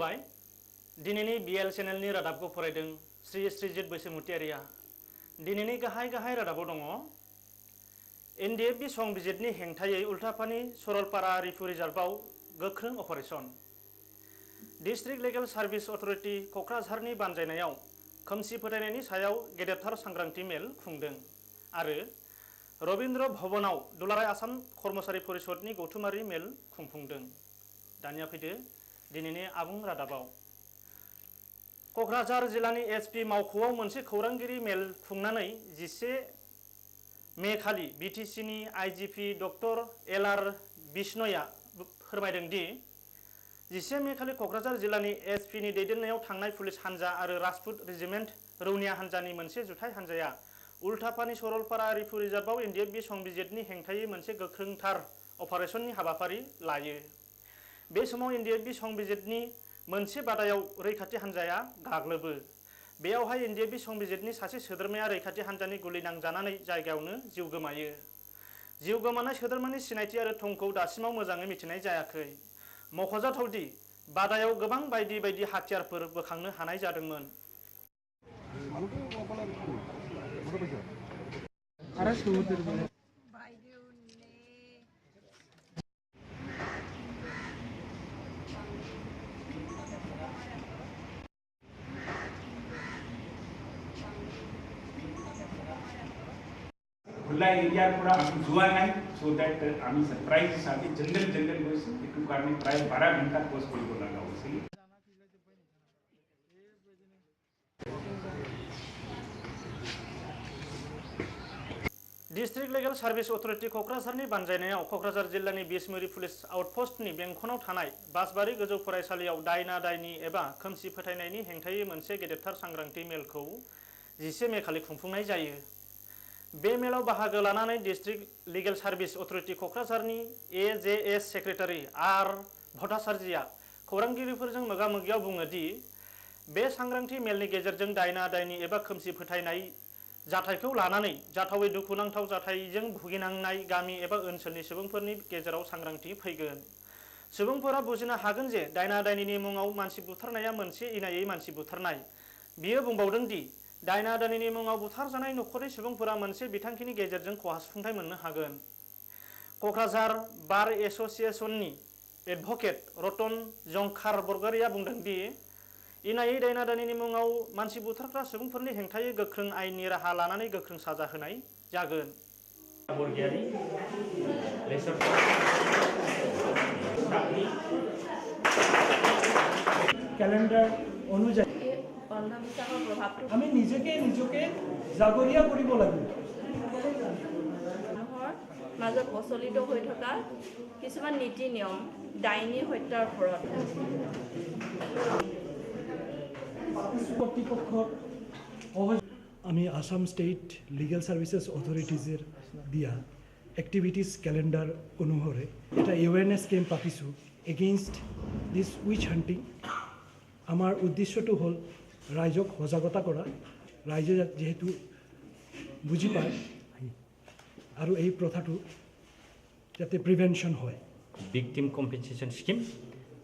खुलुमबाय दिनैनि BL चेनेलनि रादाबखौ फरायदों श्री श्रीजित बसुमतारीया दिनैनि गाहाय रादाबाव दङ NDFB संबिजितनि हेंथायै उल्थापानि सरलपारा रिपु रिजार्भआव गोख्रों operation district legal service authority कक्राझारनि बानजायनायाव खोमसि फोथायनायनि सायाव गेदेरथार सांग्रांथि मेल खुंदों आरो रवीन्द्र भवनाव दुलाराय आसाम कर्मचारी परिषदनि गौथुमारि मेल खुंफुंदों। दानिया फैदो दिनैनि आबुं रादाबाव कक्राझार जिल्लानि SP मावख'आव मोनसे खौरांगिरि मेल खुंनानै 11 मे खालि BTCनि IGP डक्टर LR बिश्नयआ फोरमायदों दि 11 मे खालि कक्राझार जिल्लानि SPनि दैदेननायाव थांनाय पुलिस हान्जा आरो राजपुत रेजिमेन्ट रौनिया हान्जानि मोनसे जुथाइ हान्जाया उल्थापानि सरलपारा रिपु रिजार्भआव NDFB संबिजितनि हेंथायै मोनसे गोख्रोंथार अपारेशननि हाबाफारि लायो। बे समाव NDFB संबिजितनि मोनसे बादायाव रैखाथि हान्जाया गाग्लोबो। बेयावहाय NDFB संबिजितनि सासे सोद्रोमाया रैखाथि हान्जानि गुलि नांजानानै जायगायावनो जिउ गोमायो। जिउ गोमानाय सोद्रोमानि सिनायथि आरो थंखौ दासिमाव मोजाङै मिथिनाय जायाखै। मख'जाथावदि बादायाव गोबां बायदि हाथियारफोर बोखांनो हानाय जादोंमोन। खुला एरिया पूरा जुआ नहीं सो दैट आम्ही सरप्राइज साठी जंगल बसून इथून करणे प्राय 12 घंटा पोस्ट को लगा उसे डिस्ट्रिक्ट लिगेल सार्भिस अथरिटी कक्राझारनि बानजायनायाव कक्राझार जिल्लानि बिसमुरि पुलिस आउटपोस्टनि बेंखनाव थानाय बासबारि गोजौ फरायसालियाव दायना दायनि एबा खोमसि फोथायनायनि हेंथायै मोनसे गेदेरथार सांग्रांथि मेलखौ 11 मे खालि खुंफुंनाय जायो। बे मेलाव बाहागो लानानै डिस्ट्रिक्ट लिगेल सार्भिस अथरिटी कक्राझारनि AJS सेक्रेटारि R भट्टाचार्यआ खौरांगिरिफोरजों मोगा-मोगियाव बुङो दि बे सांग्रांथि मेलनि गेजेरजों दायना दायनि एबा खोमसि फोथायनाय जाथायखौ लानानै जाथावै दुखुनांथाव जाथायजों भुगिनांनाय गामि एबा ओनसोलनि सुबुंफोरनि गेजेराव सांग्रांथि फैगोन। सुबुंफोरा बुजिनो हागोन जे दायना दायनिनि मुङाव मानसि बुथारनाया मोनसे इनायै मानसि बुथारनाय। बियो बुंबावदों दि दायना दायनिनि मुङाव बुथारजानाय नखरनि सुबुंफोरा मोनसे बिथांखिनि गेजेरजों खहा सुफुंथाय मोननो हागोन। कक्राझार बार एस'सिएशननि एडभकेट रतन जंखार बरगयारिया बुंदों दि इनायै दायना दायनिनि मुङाव मानसि बुथारग्रा सुबुंफोरनि हेंथायै गोख्रों आयेननि राहा लानानै गोख्रों साजा होनाय जागोन। बरगयारि ক্যালেন্ডার অনুযায়ী আমি নিজকে জাগৰীয়া কৰিব লাগিব। মানুহৰ মাজত প্ৰচলিত হৈ থকা কিছুমান নীতি নিয়ম দাইনী হত্যাৰ ওপৰত কর্তৃপক্ষক আমি আসাম স্টেট লিগেল সার্ভিসেস অথরিটিজের দিয়া অ্যাক্টিভিটিস ক্যালেন্ডার অনুসারে এটা এওয়ারনেস ক্যাম্প পাতিছোঁ এগেইনষ্ট দিস উইচ হান্টিং। আমাৰ উদ্দেশ্যটো হ'ল ৰাইজক সজাগতা কৰা, ৰাইজে যেহেতু বুজি পায় আৰু এই প্ৰথাটো যাতে প্ৰিভেনশ্যন হয়। ভিকটিম কম্পেনচেশ্যন স্কিম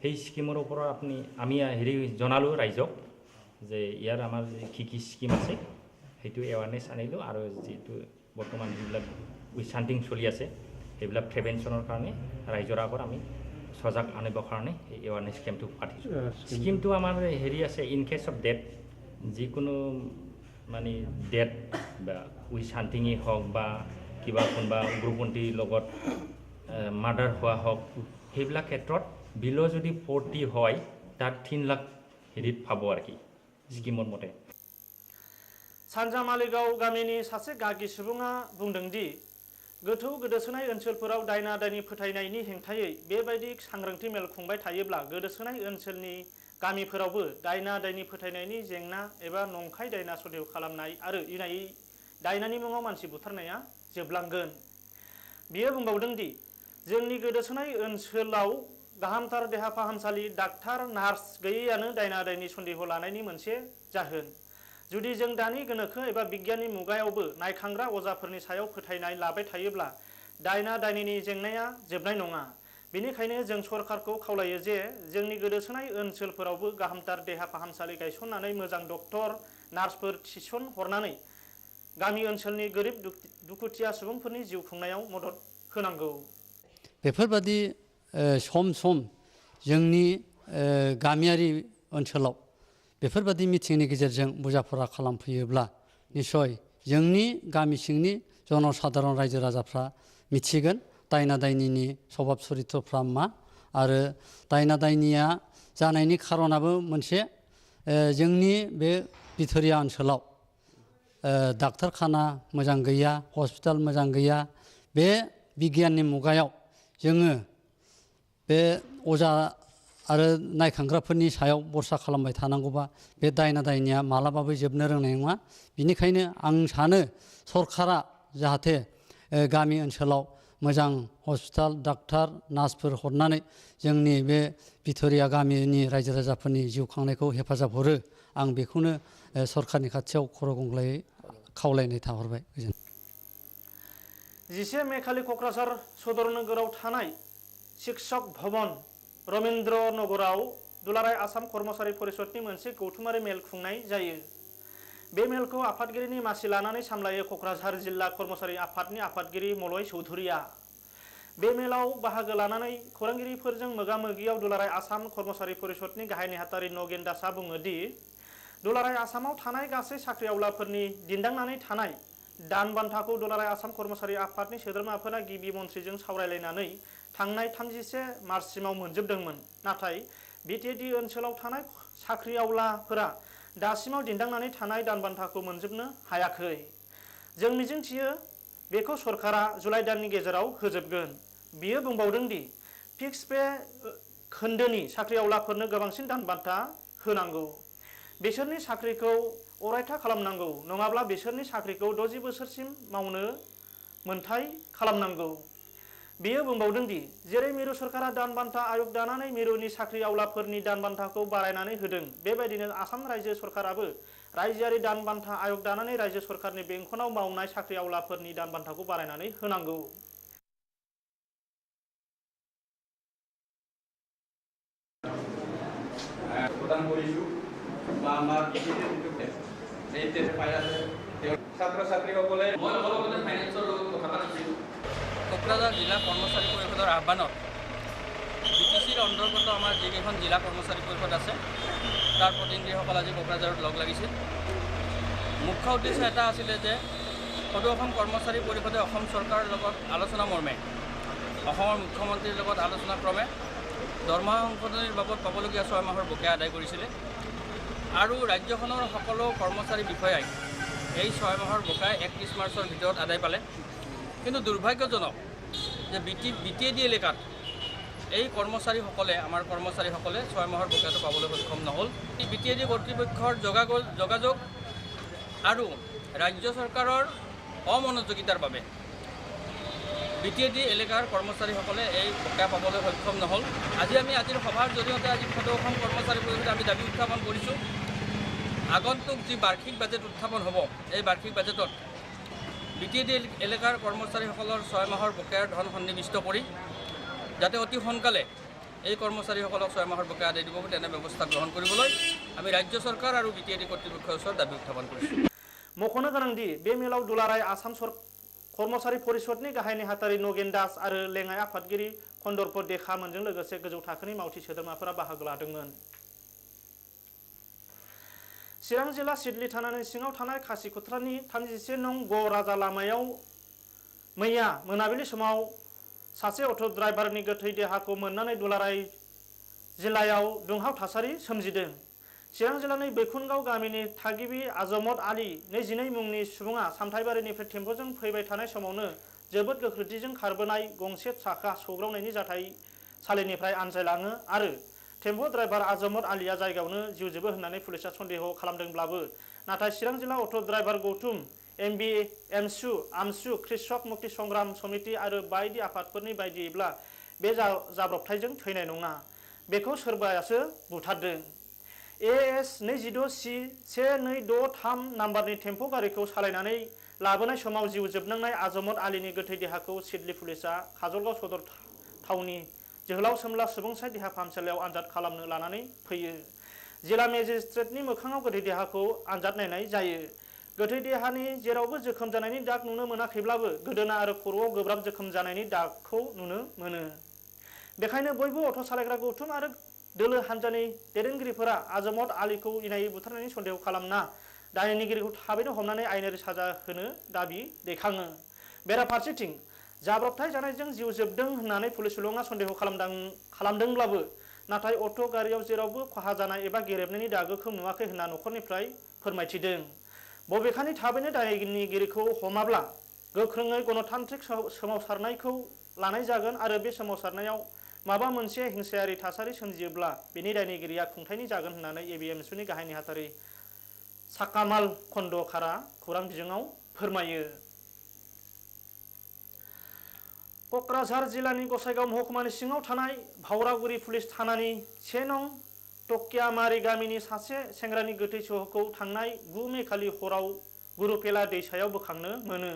সেই স্কিমৰ ওপৰত আমি জনালোঁ ৰাইজক যে ইয়াৰ আমাৰ কি স্কিম আছে সেইটো এৱাৰনেছ আনিলোঁ আৰু যিটো বৰ্তমান যিবিলাক উইচ হাণ্টিং চলি আছে সেইবিলাক প্ৰিভেনশ্যনৰ কাৰণে ৰাইজৰ আগত আমি সজাগ আনিবৰ কাৰণে এই এৱাৰনেছ কেম্পটো পাতিছোঁ। স্কিমটো আমাৰ আছে ইন কেছ অফ ডেথ যিকোনো মানে ডেথ বা উইচ হাণ্টিঙেই হওক বা কিবা কোনোবা উগ্ৰপন্থীৰ লগত মাৰ্ডাৰ হোৱা হওক সেইবিলাক ক্ষেত্ৰত বিল যদি 40 হয় তাত 3 লাখ পাব আৰু কি স্কিমৰ মতে। सानजा मालिगाव गामिनि सासे गागि सुबुङा बुंदों दि गोथौ गोदोसोनाय ओनसोलफोराव दायना दायनि फोथायनायनि हेंथायै बेबायदि सांग्रांथि मेल खुंबाय थायोब्ला गोदोसोनाय ओनसोलनि गामिफोरावबो दायना दायनि फोथायनायनि जेंना एबा नंखाय दायना सन्देह खालामनाय आरो इनायै दायनानि मुङाव मानसि बुथारनाया जोबलांगोन। बियो बुंबावदों दि जोंनि गोदोसोनाय ओनसोलाव गाहामथार देहा फाहामसालि डाक्टार नार्स गैयैआनो दायना दायनि सन्देह लानायनि मोनसे जाहोन। जुदि जों दानि गोनोखो एबा बिगियाननि मुगायावबो नायखांग्रा अजाफोरनि सायाव फोथायनाय लाबाय थायोब्ला दायना दायनिनि जेंनाया जोबनाय नङा। बेनिखायनो जों सरकारखौ खावलायो जे जोंनि गोदोसोनाय ओनसोलफोरावबो गाहामथार देहा फाहामसालि गायसननानै मोजां डक्टर नार्सफोर थिसनहरनानै गामि ओनसोलनि गोरिब दुखुथिया सुबुंफोरनि जिउ खुंनायाव मदद होनांगौ। बेफोरबादि सम सम जोंनि गामियारि ओनसोलाव बेफोरबादि मिथिंनि गेजेरजों बुजाफोरा खालामफैयोब्ला निसय जोंनि गामि सिंनि जनसाधारन रायजो राजाफ्रा मिथिगोन दायना दायनिनि सभाब चरित्रफ्रा मा आरो दायना दायनिया जानायनि खारनाबो मोनसे जोंनि बे बिथोरिया ओनसोलाव डाक्टारखाना मोजां गैया हस्पिटाल मोजां गैया बे बिगियाननि मुगायाव जोङो बे अजा आरो नायखांग्राफोरनि सायाव भरसा खालामबाय थानांगौबा बे दायना दायनिया मालाबाबो जोबनो रोंनाय नङा। बिनिखायनो आं सानो सरकारा जाहाथे गामि ओनसोलाव मोजां हस्पिटाल डाक्टार नार्सफोर हरनानै जोंनि बे बिथोरिया गामिनि रायजो राजाफोरनि जिउ खांनायखौ हेफाजाब हरो आं बेखौनो सरकारनि खाथियाव खर' गंग्लायै खावलायनाय थाहरबाय। 10 मे खालि क'क्राझार सदर नोगोराव थानाय शिक्षक भवन रवीन्द्र नगराव दुलाराय आसाम कर्मचारी परिषदनि मोनसे गौथुमारि मेल खुंनाय जायो। बे मेलखौ आफादगिरिनि मासि लानानै सामलायो क'क्राझार जिल्ला कर्मचारी आफादनि आफादगिरि मलय चौधुरिया। बे मेलाव बाहागो लानानै खौरांगिरिफोरजों मोगा-मोगियाव दुलाराय आसाम कर्मचारी परिषदनि गाहाय नेहाथारि नगेन दासआ बुङो दि दुलाराय आसामाव थानाय गासै साख्रिआवलाफोरनि दिन्दांनानै थानाय दान बान्थाखौ दुलाराय आसाम कर्मचारी आफादनि सोद्रोमाफोरा गिबि मन्थ्रिजों सावरायलायनानै थांनाय 31 मार्चसिमाव मोनजोबदोंमोन। नाथाय बिटिएडि ओनसोलाव थानाय साख्रिआवलाफोरा दासिमाव दिन्दांनानै थानाय दान बान्थाखौ मोनजोबनो हायाखै। जों मिजिंथियो बेखौ सरकारा जुलाइ दाननि गेजेराव होजोबगोन। बियो बुंबावदों दि फिक्स पे खोन्दोनि साख्रिआवलाफोरनो गोबांसिन दान बान्था होनांगौ। बिसोरनि साख्रिखौ अरायथा खालामनांगौ नङाब्ला बिसोरनि साख्रिखौ 60 बोसोरसिम मावनो मोनथाय खालामनांगौ। बियो बुंबावदों दि जेरै मिरु सरकारा दान बान्था आयोग दानानै मिरुनि साख्रिआवलाफोरनि दान बान्थाखौ बारायनानै होदों बेबायदिनो आसाम रायजो सरकाराबो रायजोआरि दान बान्था आयोग दानानै रायजो सरकारनि बेंखनाव मावनाय साख्रिआवलाफोरनि दान बान्थाखौ बारायनानै होनांगौ। क'क्राझार जिला कर्मचारी परिषदर आह्वानत বিটিচিৰ অন্তৰ্গত আমাৰ যিকেইখন জিলা কৰ্মচাৰী পৰিষদ আছে তাৰ প্ৰতিনিধিসকল আজি কোকৰাঝাৰত লগ লাগিছিল। মুখ্য উদ্দেশ্য এটা আছিলে যে সদৌ অসম কৰ্মচাৰী পৰিষদে অসম চৰকাৰৰ লগত আলোচনা মৰ্মে অসমৰ মুখ্যমন্ত্ৰীৰ লগত আলোচনা ক্ৰমে দৰমহা সংশোধনীৰ বাবদ পাবলগীয়া 6 মাহৰ বকেয়া আদায় কৰিছিলে আৰু ৰাজ্যখনৰ সকলো কৰ্মচাৰী বিষয়াই এই 6 মাহৰ বকেয়া 31 মাৰ্চৰ ভিতৰত আদায় পালে। কিন্তু দুৰ্ভাগ্যজনক যে বিটিএডি এলেকাত এই কৰ্মচাৰীসকলে আমাৰ কৰ্মচাৰীসকলে 6 মাহৰ বকেয়াটো পাবলৈ সক্ষম নহ'ল। বিটিএডি কৰ্তৃপক্ষৰ যোগাযোগ আৰু ৰাজ্য চৰকাৰৰ অমনোযোগিতাৰ বাবে বিটিএডি এলেকাৰ কৰ্মচাৰীসকলে এই বকেয়া পাবলৈ সক্ষম নহ'ল। আজিৰ সভাৰ জৰিয়তে আজি সদৌ অসম কৰ্মচাৰী পৰিষদে আমি দাবী উত্থাপন কৰিছোঁ আগন্তুক যি বাৰ্ষিক বাজেট উত্থাপন হ'ব এই বাৰ্ষিক বাজেটত বিটিএডি এলেকাৰ কৰ্মচাৰীসকলৰ 6 মাহৰ বকেয়াৰ ধন সন্নিৱিষ্ট কৰি যাতে অতি সোনকালে এই কৰ্মচাৰীসকলক 6 মাহৰ বকেয়া আদায় দিব তেনে ব্যৱস্থা গ্ৰহণ কৰিবলৈ আমি ৰাজ্য চৰকাৰ আৰু বিটিএডি কৰ্তৃপক্ষৰ ওচৰত দাবী উত্থাপন কৰিছোঁ। मख'नो गोनांदि बे मेलाव दुलाराय आसाम कर्मचारी परिषदनि गाहाय नेहाथारि नगेन दास आरो लेङाइ आफादगिरि कन्दर्प देखामोनजों लोगोसे गोजौ थाखोनि मावथि सोद्रोमाफोरा बाहागो लादोंमोन। चिरां जिल्ला सिडली थानानि सिङाव थानाय खासिखुथ्रानि 31 नं ग राजा लामायाव मैया मोनाबिलि समाव सासे अट' ड्राइभारनि गोथै देहाखौ मोननानै दुलाराय जिल्लायाव दुंहाव थासारि सोमजिदों। चिरां जिल्लानि बैकुनगाव गामिनि थागिबि आजमत आली 22 मुंनि सुबुङा सामथाइबारिनिफ्राय टेम्प'जों फैबाय थानाय समावनो जोबोद गोख्रैथिजों खारबोनाय गंसे साखा सौग्रावनायनि जाथाय सालिनिफ्राय आनजायलाङो आरो टेम्प' ड्राइभार आजमत आलीया जायगायावनो जिउ जोबो होननानै पुलिसा सन्देह खालामदोंब्लाबो नाथाय चिरां जिल्ला अट' ड्राइभार गौतम आमसु कृषक मुक्ति संग्राम समिति आरो बायदि आफादफोरनि बायदियैब्ला बे जाब्रबथायजों थैनाय नङा बेखौ सोरबायासो बुथारदों। AS 26C 1263 नाम्बारनि टेम्प' गारिखौ सालायनानै लाबोनाय समाव जिउ जोबनांनाय आजमत आलीनि गोथै देहाखौ सिडली पुलिसा काजलगाव सदर थावनि जोहोलाव सोमला सुबुंसाय देहा फाहामसालियाव आनजाद खालामनो लानानै फैयो। जिला मेजिस्ट्रेटनि मोखाङाव गोथै देहाखौ आनजाद नायनाय जायो। गोथै देहानि जेरावबो जोखोम जानायनि दाग नुनो मोनाखैब्लाबो गोदोना आरो खर'आव गोब्राब जोखोम जानायनि दागखौ नुनो मोनो। बेखायनो बयबो अट' सालायग्रा गौथुम आरो दोलो हान्जानि दैदेनगिरिफोरा आजमत आलीखौ इनायै बुथारनायनि सन्देह खालामना दायनिगिरिखौ थाबैनो हमनानै आयेनारि साजा होनो दाबि दैखाङो। बेराफारसेथिं जाब्रबथाय जानायजों जिउ जोबदों होननानै पुलिस सुलुङा सन्देह खालामदोंब्लाबो नाथाय अट' गारियाव जेरावबो खहा जानाय एबा गेरेबनायनि दागोखौ नुवाखै होनना न'खरनिफ्राय फोरमायथिदों। बबेखानि थाबैनो दायनिगिरिखौ हमाब्ला गोख्रोङै गणतान्त्रिक सोमावसारनायखौ लानाय जागोन आरो बे सोमावसारनायाव माबा मोनसे हिंसायारि थासारि सोमजियोब्ला बेनि दायनिगिरिया खुंथायनि जागोन होननानै एबिएमसुनि गाहाय नेहाथारि साकामाल खन्दकारा खौरां बिजोङाव फोरमायो। क'क्राझार जिल्लानि गसाइगाव महकुमानि सिङाव थानाय भावरागुरि पुलिस थानानि 1 नं टकियामारि गामिनि सासे सेंग्रानि गोथै सह'खौ थांनाय 9 मे खालि हराव गुरुपेला दैसायाव बोखांनो मोनो।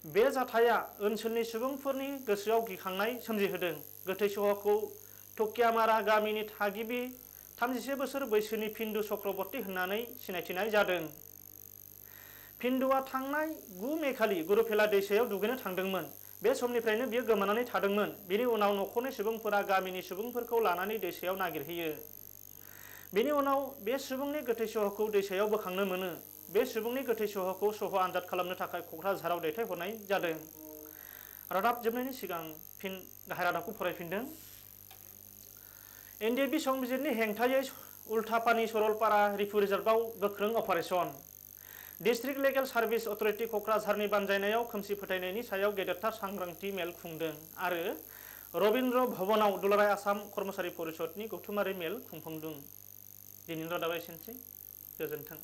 बे जाथाया ओनसोलनि सुबुंफोरनि गोसोआव गिखांनाय सोमजिहोदों। गोथै सह'खौ टकियामारा गामिनि थागिबि 31 बोसोर बैसोनि फिन्दु चक्रबर्ती होननानै सिनायथिनाय जादों। फिन्दुआ थांनाय 9 मे खालि गुरुपेला दैसायाव दुगैनो थांदोंमोन। बे समनिफ्रायनो बियो गोमानानै थादोंमोन। बिनि उनाव न'खरनि सुबुंफोरा गामिनि सुबुंफोरखौ लानानै दैसायाव नागिरहैयो। बेनि उनाव बे सुबुंनि गोथै सह'खौ दैसायाव बोखांनो मोनो। बे सुबुंनि गोथै सह'खौ सह' आनजाद खालामनो थाखाय क'क्राझाराव दैथायहरनाय जादों। रादाब जोबनायनि सिगां फिन गाहाय रादाबखौ फरायफिनदों। NDFB संबिजिरनि हेंथायै उल्थापानि सरलपारा रिपु रिजार्भआव गोख्रों operation. District legal service authority क'क्राझारनि बानजायनायाव खोमसि फोथायनायनि सायाव गेदेरथार सांग्रांथि मेल खुंदों आरो रबीन्द्र भवनाव दुलाराय आसाम कर्मचारी परिषदनि गौथुमारि मेल खुंफुंदों। दिनैनि रादाबा एसेनोसै। गोजोन्थों।